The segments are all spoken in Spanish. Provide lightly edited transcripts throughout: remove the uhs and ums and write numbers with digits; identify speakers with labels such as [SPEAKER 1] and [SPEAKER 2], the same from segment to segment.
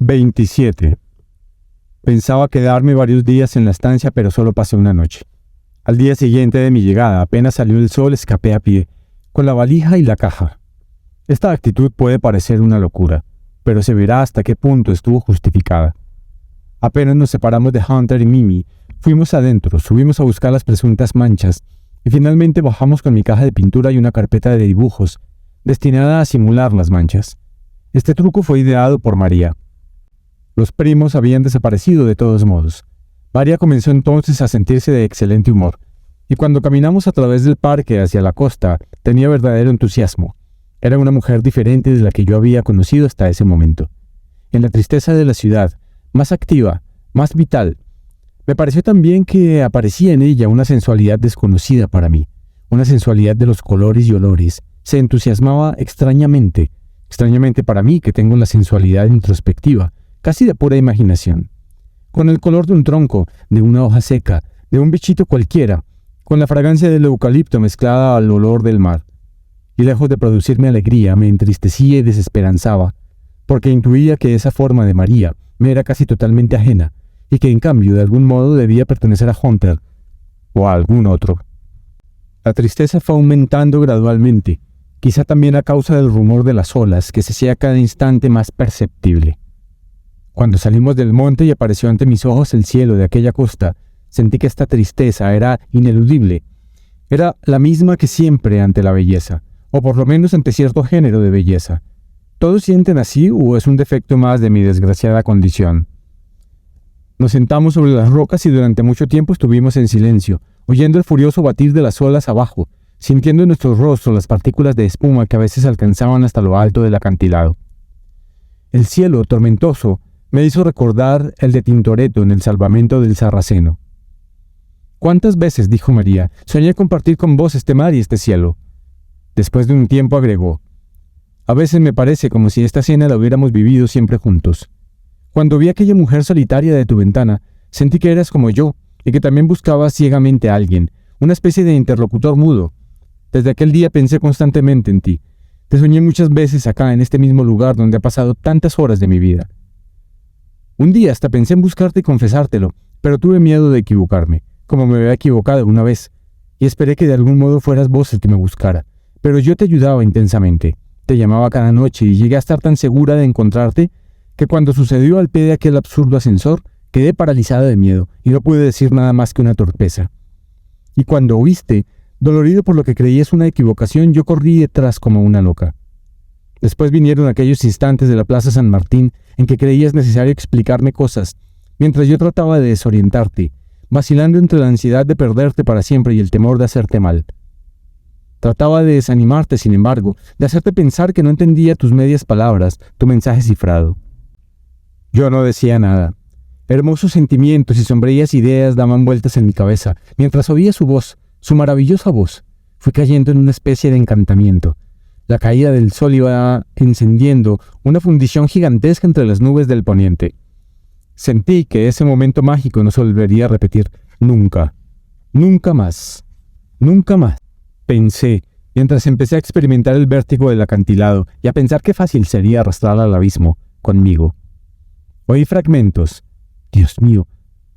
[SPEAKER 1] 27. Pensaba quedarme varios días en la estancia, pero solo pasé una noche. Al día siguiente de mi llegada, apenas salió el sol, escapé a pie, con la valija y la caja. Esta actitud puede parecer una locura, pero se verá hasta qué punto estuvo justificada. Apenas nos separamos de Hunter y Mimi, fuimos adentro, subimos a buscar las presuntas manchas, y finalmente bajamos con mi caja de pintura y una carpeta de dibujos, destinada a simular las manchas. Este truco fue ideado por María. Los primos habían desaparecido de todos modos. María comenzó entonces a sentirse de excelente humor, y cuando caminamos a través del parque hacia la costa, tenía verdadero entusiasmo. Era una mujer diferente de la que yo había conocido hasta ese momento. En la tristeza de la ciudad, más activa, más vital, me pareció también que aparecía en ella una sensualidad desconocida para mí, una sensualidad de los colores y olores. Se entusiasmaba extrañamente para mí que tengo la sensualidad introspectiva, casi de pura imaginación. Con el color de un tronco, de una hoja seca, de un bichito cualquiera, con la fragancia del eucalipto mezclada al olor del mar. Y lejos de producirme alegría, me entristecía y desesperanzaba, porque intuía que esa forma de María me era casi totalmente ajena, y que en cambio de algún modo debía pertenecer a Hunter, o a algún otro. La tristeza fue aumentando gradualmente, quizá también a causa del rumor de las olas, que se hacía cada instante más perceptible. Cuando salimos del monte y apareció ante mis ojos el cielo de aquella costa, sentí que esta tristeza era ineludible. Era la misma que siempre ante la belleza, o por lo menos ante cierto género de belleza. ¿Todos sienten así o es un defecto más de mi desgraciada condición? Nos sentamos sobre las rocas y durante mucho tiempo estuvimos en silencio, oyendo el furioso batir de las olas abajo, sintiendo en nuestros rostros las partículas de espuma que a veces alcanzaban hasta lo alto del acantilado. El cielo, tormentoso, me hizo recordar el de Tintoretto en el salvamento del Sarraceno. «¿Cuántas veces», dijo María, «soñé compartir con vos este mar y este cielo?» Después de un tiempo agregó, «A veces me parece como si esta cena la hubiéramos vivido siempre juntos. Cuando vi a aquella mujer solitaria de tu ventana, sentí que eras como yo y que también buscabas ciegamente a alguien, una especie de interlocutor mudo. Desde aquel día pensé constantemente en ti. Te soñé muchas veces acá, en este mismo lugar donde ha pasado tantas horas de mi vida. Un día hasta pensé en buscarte y confesártelo, pero tuve miedo de equivocarme, como me había equivocado una vez, y esperé que de algún modo fueras vos el que me buscara. Pero yo te ayudaba intensamente, te llamaba cada noche y llegué a estar tan segura de encontrarte que cuando sucedió al pie de aquel absurdo ascensor, quedé paralizada de miedo y no pude decir nada más que una torpeza. Y cuando oíste, dolorido por lo que creías una equivocación, yo corrí detrás como una loca. Después vinieron aquellos instantes de la Plaza San Martín en que creías necesario explicarme cosas, mientras yo trataba de desorientarte, vacilando entre la ansiedad de perderte para siempre y el temor de hacerte mal. Trataba de desanimarte, sin embargo, de hacerte pensar que no entendía tus medias palabras, tu mensaje cifrado. Yo no decía nada. Hermosos sentimientos y sombrías ideas daban vueltas en mi cabeza, mientras oía su voz, su maravillosa voz. Fui cayendo en una especie de encantamiento. La caída del sol iba encendiendo una fundición gigantesca entre las nubes del poniente. Sentí que ese momento mágico no se volvería a repetir nunca. Nunca más. Nunca más. Pensé, mientras empecé a experimentar el vértigo del acantilado y a pensar qué fácil sería arrastrarla al abismo, conmigo. Oí fragmentos. Dios mío,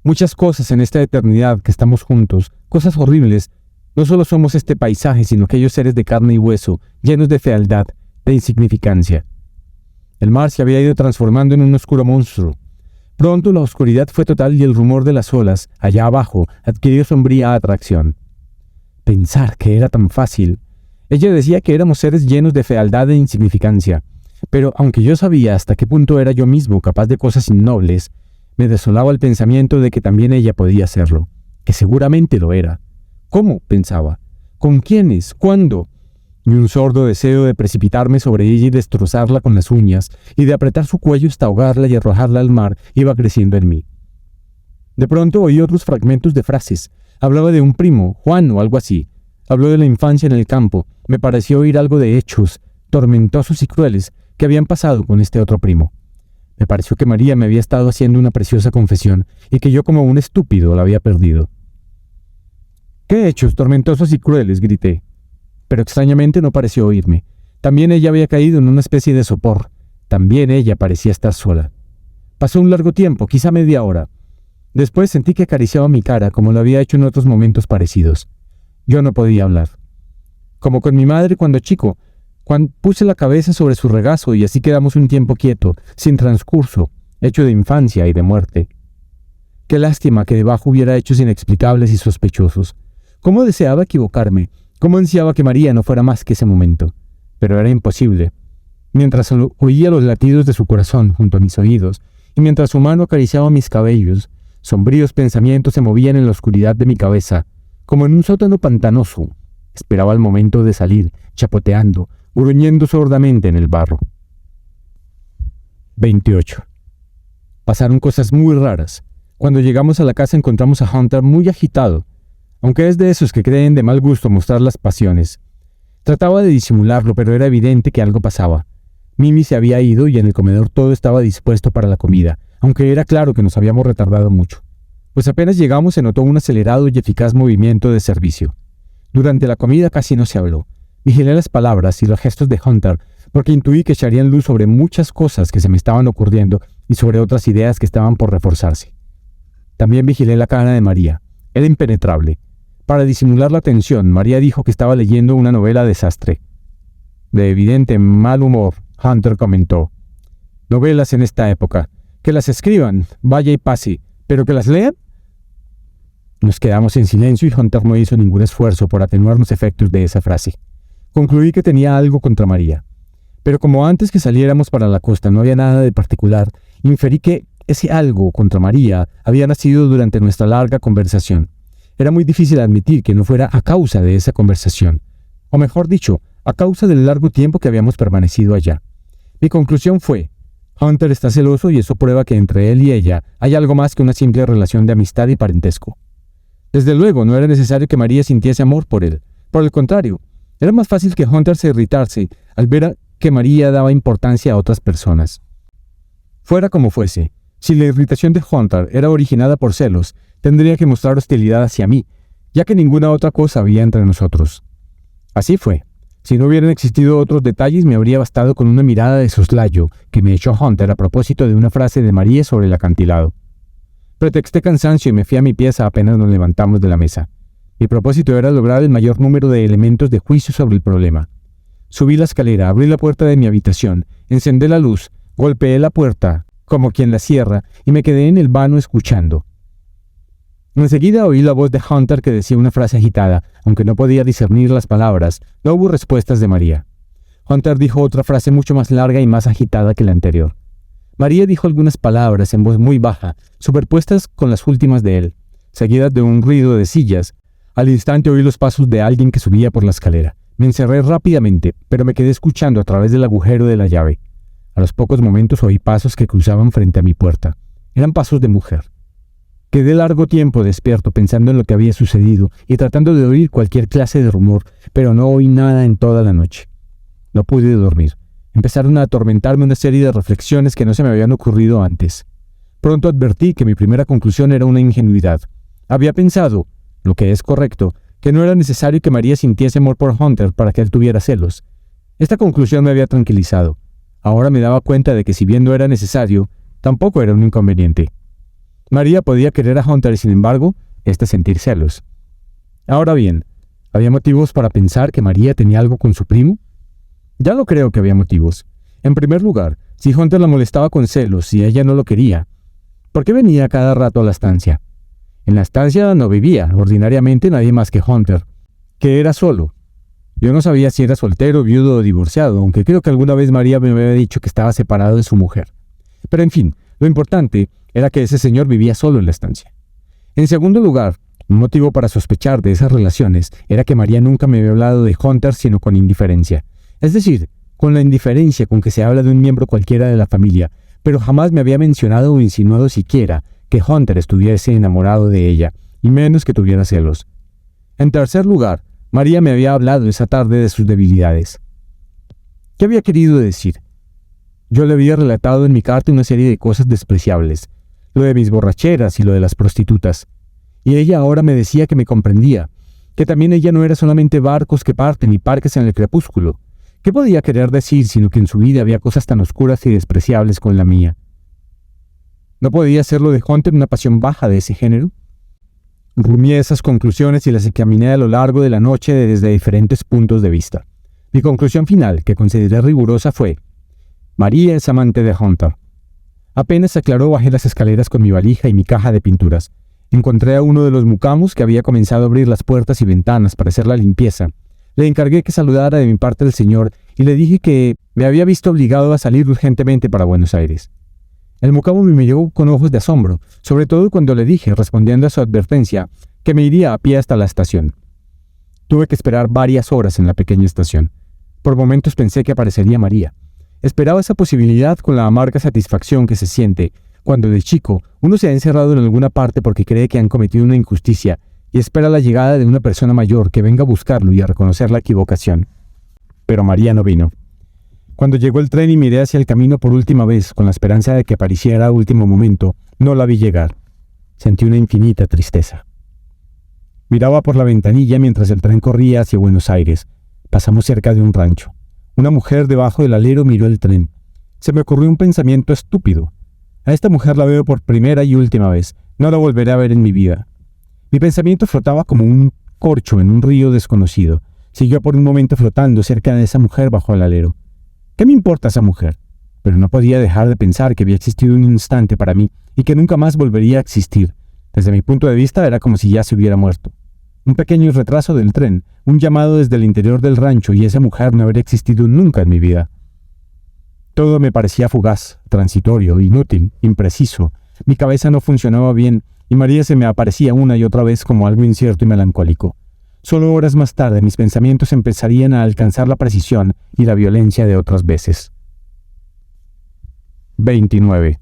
[SPEAKER 1] muchas cosas en esta eternidad que estamos juntos, cosas horribles. No solo somos este paisaje, sino aquellos seres de carne y hueso, llenos de fealdad, de insignificancia. El mar se había ido transformando en un oscuro monstruo. Pronto la oscuridad fue total y el rumor de las olas, allá abajo, adquirió sombría atracción. Pensar que era tan fácil. Ella decía que éramos seres llenos de fealdad e insignificancia, pero aunque yo sabía hasta qué punto era yo mismo capaz de cosas innobles, me desolaba el pensamiento de que también ella podía serlo, que seguramente lo era. ¿Cómo?, pensaba. ¿Con quiénes? ¿Cuándo? Y un sordo deseo de precipitarme sobre ella y destrozarla con las uñas, y de apretar su cuello hasta ahogarla y arrojarla al mar, iba creciendo en mí. De pronto oí otros fragmentos de frases. Hablaba de un primo, Juan o algo así. Habló de la infancia en el campo. Me pareció oír algo de hechos, tormentosos y crueles, que habían pasado con este otro primo. Me pareció que María me había estado haciendo una preciosa confesión, y que yo como un estúpido la había perdido. «¿Qué hechos tormentosos y crueles?», grité. Pero extrañamente no pareció oírme. También ella había caído en una especie de sopor. También ella parecía estar sola. Pasó un largo tiempo, quizá media hora. Después sentí que acariciaba mi cara como lo había hecho en otros momentos parecidos. Yo no podía hablar. Como con mi madre cuando chico, cuando puse la cabeza sobre su regazo y así quedamos un tiempo quieto, sin transcurso, hecho de infancia y de muerte. Qué lástima que debajo hubiera hechos inexplicables y sospechosos. Cómo deseaba equivocarme, cómo ansiaba que María no fuera más que ese momento. Pero era imposible. Mientras oía los latidos de su corazón junto a mis oídos, y mientras su mano acariciaba mis cabellos, sombríos pensamientos se movían en la oscuridad de mi cabeza, como en un sótano pantanoso. Esperaba el momento de salir, chapoteando, gruñendo sordamente en el barro. 28. Pasaron cosas muy raras. Cuando llegamos a la casa encontramos a Hunter muy agitado, aunque es de esos que creen de mal gusto mostrar las pasiones. Trataba de disimularlo, pero era evidente que algo pasaba. Mimi se había ido y en el comedor todo estaba dispuesto para la comida, aunque era claro que nos habíamos retardado mucho. Pues apenas llegamos se notó un acelerado y eficaz movimiento de servicio. Durante la comida casi no se habló. Vigilé las palabras y los gestos de Hunter, porque intuí que echarían luz sobre muchas cosas que se me estaban ocurriendo y sobre otras ideas que estaban por reforzarse. También vigilé la cara de María. Era impenetrable. Para disimular la tensión, María dijo que estaba leyendo una novela desastre. De evidente mal humor, Hunter comentó: «Novelas en esta época. Que las escriban, vaya y pase, pero que las lean». Nos quedamos en silencio y Hunter no hizo ningún esfuerzo por atenuar los efectos de esa frase. Concluí que tenía algo contra María. Pero como antes que saliéramos para la costa no había nada de particular, inferí que ese algo contra María había nacido durante nuestra larga conversación. Era muy difícil admitir que no fuera a causa de esa conversación, o mejor dicho, a causa del largo tiempo que habíamos permanecido allá. Mi conclusión fue: Hunter está celoso y eso prueba que entre él y ella hay algo más que una simple relación de amistad y parentesco. Desde luego, no era necesario que María sintiese amor por él. Por el contrario, era más fácil que Hunter se irritase al ver que María daba importancia a otras personas. Fuera como fuese, si la irritación de Hunter era originada por celos, tendría que mostrar hostilidad hacia mí, ya que ninguna otra cosa había entre nosotros. Así fue. Si no hubieran existido otros detalles, me habría bastado con una mirada de soslayo que me echó Hunter a propósito de una frase de María sobre el acantilado. Pretexté cansancio y me fui a mi pieza apenas nos levantamos de la mesa. Mi propósito era lograr el mayor número de elementos de juicio sobre el problema. Subí la escalera, abrí la puerta de mi habitación, encendí la luz, golpeé la puerta, como quien la cierra, y me quedé en el vano escuchando. Enseguida oí la voz de Hunter que decía una frase agitada, aunque no podía discernir las palabras. No hubo respuestas de María. Hunter dijo otra frase mucho más larga y más agitada que la anterior. María dijo algunas palabras en voz muy baja, superpuestas con las últimas de él, seguidas de un ruido de sillas. Al instante oí los pasos de alguien que subía por la escalera. Me encerré rápidamente, pero me quedé escuchando a través del agujero de la llave. A los pocos momentos oí pasos que cruzaban frente a mi puerta. Eran pasos de mujer. Quedé largo tiempo despierto pensando en lo que había sucedido y tratando de oír cualquier clase de rumor, pero no oí nada en toda la noche. No pude dormir. Empezaron a atormentarme una serie de reflexiones que no se me habían ocurrido antes. Pronto advertí que mi primera conclusión era una ingenuidad. Había pensado, lo que es correcto, que no era necesario que María sintiese amor por Hunter para que él tuviera celos. Esta conclusión me había tranquilizado. Ahora me daba cuenta de que si bien no era necesario, tampoco era un inconveniente. María podía querer a Hunter y sin embargo, sentir celos. Ahora bien, ¿había motivos para pensar que María tenía algo con su primo? Ya lo creo que había motivos. En primer lugar, si Hunter la molestaba con celos y ella no lo quería, ¿por qué venía cada rato a la estancia? En la estancia no vivía, ordinariamente, nadie más que Hunter, que era solo. Yo no sabía si era soltero, viudo o divorciado, aunque creo que alguna vez María me había dicho que estaba separado de su mujer. Pero en fin, lo importante era que ese señor vivía solo en la estancia. En segundo lugar, un motivo para sospechar de esas relaciones era que María nunca me había hablado de Hunter sino con indiferencia. Es decir, con la indiferencia con que se habla de un miembro cualquiera de la familia, pero jamás me había mencionado o insinuado siquiera que Hunter estuviese enamorado de ella, y menos que tuviera celos. En tercer lugar, María me había hablado esa tarde de sus debilidades. ¿Qué había querido decir? Yo le había relatado en mi carta una serie de cosas despreciables, lo de mis borracheras y lo de las prostitutas, y ella ahora me decía que me comprendía, que también ella no era solamente barcos que parten y parques en el crepúsculo. ¿Qué podía querer decir sino que en su vida había cosas tan oscuras y despreciables con la mía? ¿No podía hacerlo de Hunter una pasión baja de ese género? Rumié esas conclusiones y las examiné a lo largo de la noche desde diferentes puntos de vista. Mi conclusión final, que consideré rigurosa, fue: María es amante de Hunter. Apenas se aclaró, bajé las escaleras con mi valija y mi caja de pinturas. Encontré a uno de los mucamos que había comenzado a abrir las puertas y ventanas para hacer la limpieza. Le encargué que saludara de mi parte al señor y le dije que me había visto obligado a salir urgentemente para Buenos Aires. El mucamo me miró con ojos de asombro, sobre todo cuando le dije, respondiendo a su advertencia, que me iría a pie hasta la estación. Tuve que esperar varias horas en la pequeña estación. Por momentos pensé que aparecería María. Esperaba esa posibilidad con la amarga satisfacción que se siente cuando de chico uno se ha encerrado en alguna parte porque cree que han cometido una injusticia y espera la llegada de una persona mayor que venga a buscarlo y a reconocer la equivocación. Pero María no vino. Cuando llegó el tren y miré hacia el camino por última vez, con la esperanza de que apareciera a último momento, no la vi llegar. Sentí una infinita tristeza. Miraba por la ventanilla mientras el tren corría hacia Buenos Aires. Pasamos cerca de un rancho. Una mujer debajo del alero miró el tren. Se me ocurrió un pensamiento estúpido. A esta mujer la veo por primera y última vez. No la volveré a ver en mi vida. Mi pensamiento flotaba como un corcho en un río desconocido. Siguió por un momento flotando cerca de esa mujer bajo el alero. ¿Qué me importa esa mujer? Pero no podía dejar de pensar que había existido un instante para mí y que nunca más volvería a existir. Desde mi punto de vista era como si ya se hubiera muerto. Un pequeño retraso del tren, un llamado desde el interior del rancho y esa mujer no habría existido nunca en mi vida. Todo me parecía fugaz, transitorio, inútil, impreciso. Mi cabeza no funcionaba bien y María se me aparecía una y otra vez como algo incierto y melancólico. Solo horas más tarde mis pensamientos empezarían a alcanzar la precisión y la violencia de otras veces. 29.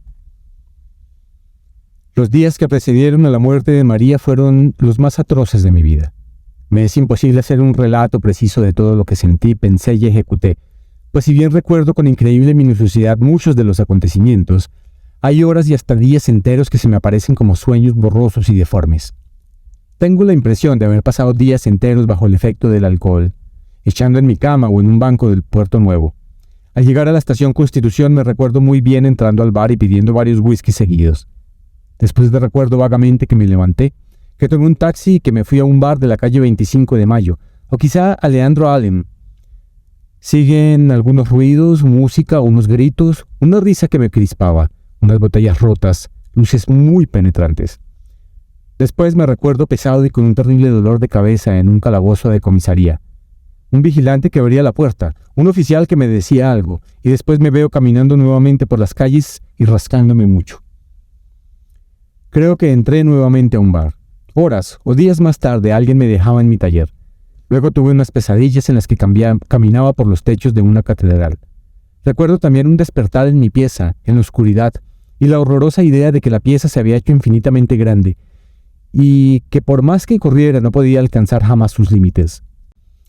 [SPEAKER 1] Los días que precedieron a la muerte de María fueron los más atroces de mi vida. Me es imposible hacer un relato preciso de todo lo que sentí, pensé y ejecuté, pues si bien recuerdo con increíble minuciosidad muchos de los acontecimientos, hay horas y hasta días enteros que se me aparecen como sueños borrosos y deformes. Tengo la impresión de haber pasado días enteros bajo el efecto del alcohol, echando en mi cama o en un banco del Puerto Nuevo. Al llegar a la estación Constitución me recuerdo muy bien entrando al bar y pidiendo varios whiskies seguidos. Después recuerdo vagamente que me levanté, que tomé un taxi y que me fui a un bar de la calle 25 de Mayo, o quizá a Leandro Alem. Siguen algunos ruidos, música, unos gritos, una risa que me crispaba, unas botellas rotas, luces muy penetrantes. Después me recuerdo pesado y con un terrible dolor de cabeza en un calabozo de comisaría. Un vigilante que abría la puerta, un oficial que me decía algo, y después me veo caminando nuevamente por las calles y rascándome mucho. Creo que entré nuevamente a un bar. Horas o días más tarde alguien me dejaba en mi taller. Luego tuve unas pesadillas en las que caminaba por los techos de una catedral. Recuerdo también un despertar en mi pieza, en la oscuridad, y la horrorosa idea de que la pieza se había hecho infinitamente grande, y que por más que corriera no podía alcanzar jamás sus límites.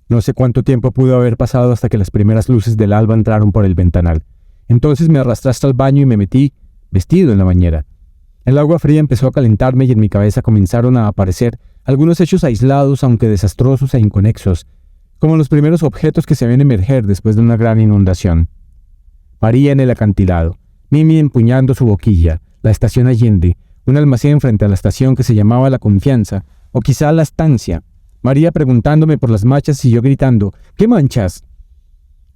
[SPEAKER 1] No sé cuánto tiempo pudo haber pasado hasta que las primeras luces del alba entraron por el ventanal. Entonces me arrastré hasta el baño y me metí, vestido, en la bañera. El agua fría empezó a calentarme y en mi cabeza comenzaron a aparecer algunos hechos aislados, aunque desastrosos e inconexos, como los primeros objetos que se ven emerger después de una gran inundación. María en el acantilado, Mimi empuñando su boquilla, la estación Allende, un almacén frente a la estación que se llamaba La Confianza, o quizá La Estancia, María preguntándome por las manchas y yo gritando, ¿qué manchas?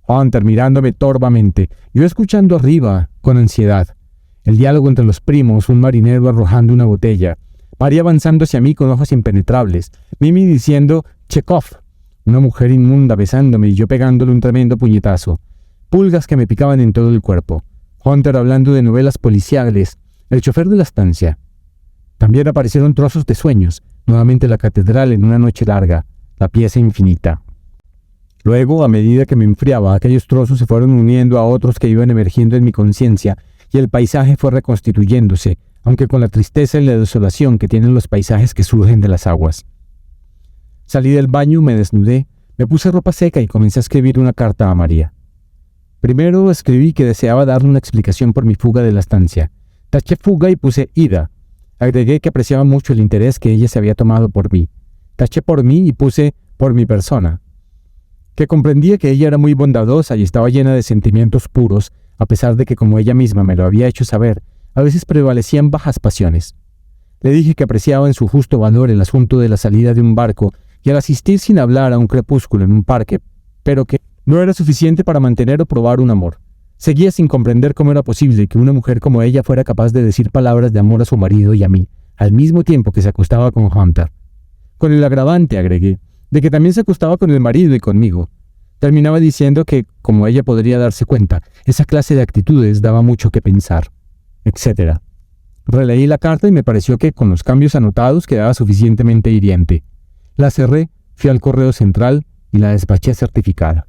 [SPEAKER 1] Hunter mirándome torvamente, yo escuchando arriba, con ansiedad. El diálogo entre los primos, un marinero arrojando una botella, María avanzando hacia mí con ojos impenetrables, Mimi diciendo, Chekhov, una mujer inmunda besándome y yo pegándole un tremendo puñetazo, pulgas que me picaban en todo el cuerpo, Hunter hablando de novelas policiales, el chofer de la estancia. También aparecieron trozos de sueños, nuevamente la catedral en una noche larga, la pieza infinita. Luego, a medida que me enfriaba, aquellos trozos se fueron uniendo a otros que iban emergiendo en mi conciencia, y el paisaje fue reconstituyéndose, aunque con la tristeza y la desolación que tienen los paisajes que surgen de las aguas. Salí del baño, me desnudé, me puse ropa seca y comencé a escribir una carta a María. Primero escribí que deseaba darle una explicación por mi fuga de la estancia. Taché fuga y puse ida. Agregué que apreciaba mucho el interés que ella se había tomado por mí. Taché por mí y puse por mi persona. Que comprendía que ella era muy bondadosa y estaba llena de sentimientos puros, a pesar de que, como ella misma me lo había hecho saber, a veces prevalecían bajas pasiones. Le dije que apreciaba en su justo valor el asunto de la salida de un barco y al asistir sin hablar a un crepúsculo en un parque, pero que no era suficiente para mantener o probar un amor. Seguía sin comprender cómo era posible que una mujer como ella fuera capaz de decir palabras de amor a su marido y a mí, al mismo tiempo que se acostaba con Hunter. Con el agravante, agregué, de que también se acostaba con el marido y conmigo. Terminaba diciendo que, como ella podría darse cuenta, esa clase de actitudes daba mucho que pensar, etc. Releí la carta y me pareció que, con los cambios anotados, quedaba suficientemente hiriente. La cerré, fui al correo central y la despaché certificada.